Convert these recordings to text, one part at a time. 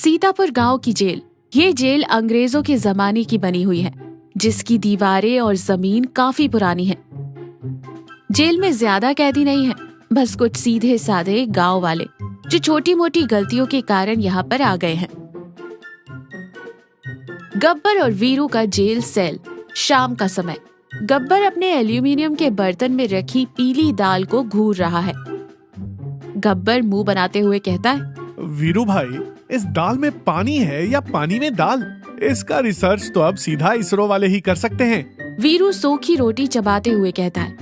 सीतापुर गांव की जेल। ये जेल अंग्रेजों के जमाने की बनी हुई है, जिसकी दीवारें और जमीन काफी पुरानी है। जेल में ज्यादा कैदी नहीं है, बस कुछ सीधे साधे गांव वाले जो छोटी मोटी गलतियों के कारण यहाँ पर आ गए हैं। गब्बर और वीरू का जेल सेल। शाम का समय। गब्बर अपने एल्यूमिनियम के बर्तन में रखी पीली दाल को घूर रहा है। गब्बर मुंह बनाते हुए कहता है, वीरू भाई, इस दाल में पानी है या पानी में दाल? इसका रिसर्च तो अब सीधा इसरो वाले ही कर सकते हैं। वीरू सूखी रोटी चबाते हुए कहता है,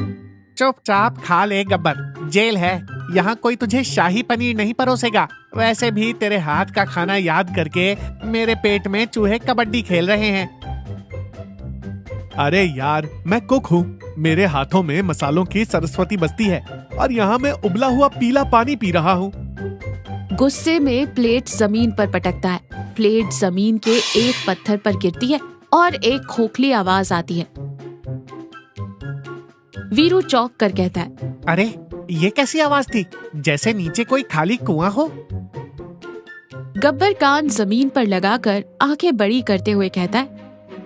चुपचाप खा ले गब्बर, जेल है, यहाँ कोई तुझे शाही पनीर नहीं परोसेगा। वैसे भी तेरे हाथ का खाना याद करके मेरे पेट में चूहे कबड्डी खेल रहे हैं। अरे यार, मैं कुक हूँ, मेरे हाथों में मसालों की सरस्वती बसती है और यहाँ मैं उबला हुआ पीला पानी पी रहा हूँ। गुस्से में प्लेट जमीन पर पटकता है। प्लेट जमीन के एक पत्थर पर गिरती है और एक खोखली आवाज आती है। वीरू चौंक कर कहता है, अरे ये कैसी आवाज थी? जैसे नीचे कोई खाली कुआं हो। गब्बर कान जमीन पर लगाकर आंखें बड़ी करते हुए कहता है,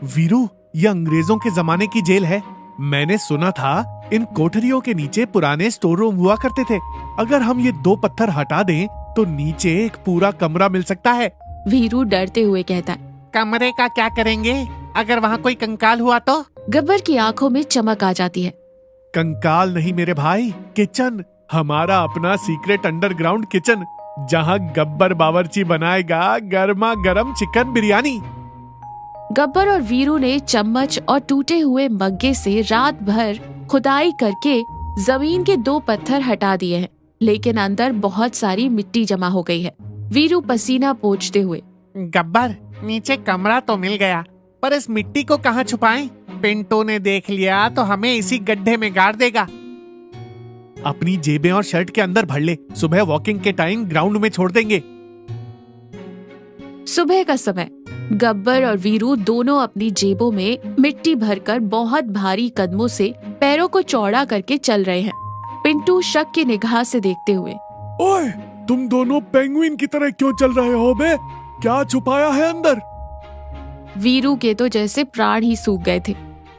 वीरू, ये अंग्रेजों के जमाने की जेल है। मैंने सुना था इन कोठरियों के नीचे पुराने स्टोर रूम हुआ करते थे। अगर हम ये 2 पत्थर हटा दें तो नीचे एक पूरा कमरा मिल सकता है। वीरू डरते हुए कहता है, कमरे का क्या करेंगे? अगर वहाँ कोई कंकाल हुआ तो? गब्बर की आंखों में चमक आ जाती है। कंकाल नहीं मेरे भाई, किचन। हमारा अपना सीक्रेट अंडरग्राउंड किचन, जहाँ गब्बर बावर्ची बनाएगा गर्मा गर्म चिकन बिरयानी। गब्बर और वीरू ने चम्मच और टूटे हुए मग्गे से रात भर खुदाई करके जमीन के 2 पत्थर हटा दिए हैं, लेकिन अंदर बहुत सारी मिट्टी जमा हो गई है। वीरू पसीना पोंछते हुए, गब्बर, नीचे कमरा तो मिल गया, पर इस मिट्टी को कहाँ छुपाएं? पिंटो ने देख लिया तो हमें इसी गड्ढे में गाड़ देगा। अपनी जेबें और शर्ट के अंदर भर ले, सुबह वॉकिंग के टाइम ग्राउंड में छोड़ देंगे। सुबह का समय। गब्बर और वीरू दोनों अपनी जेबों में मिट्टी भरकर बहुत भारी कदमों से पैरों को चौड़ा करके चल रहे हैं। पिंटू शक की निगाह से देखते हुए, ओए, तुम दोनों पेंगुइन की तरह क्यों चल रहे हो बे? क्या छुपाया है अंदर? वीरू के तो जैसे प्राण ही सूख गए थे।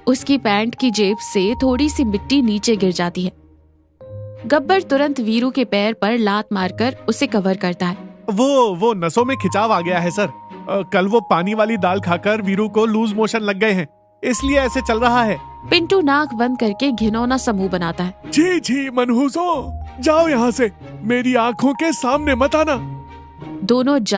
उसकी पैंट की जेब से थोड़ी सी मिट्टी नीचे गिर जाती है। गब्बर तुरंत वीरू के पैर पर लात मारकर उसे कवर करता है। वो नसों में खिंचाव आ गया है सर। कल वो पानी वाली दाल खाकर वीरू को लूज मोशन लग गए हैं, इसलिए ऐसे चल रहा है। पिंटू नाक बंद करके घिनौना सा मुंह बनाता है। छी मनहूसों, जाओ यहाँ से, मेरी आंखों के सामने मत आना। दोनों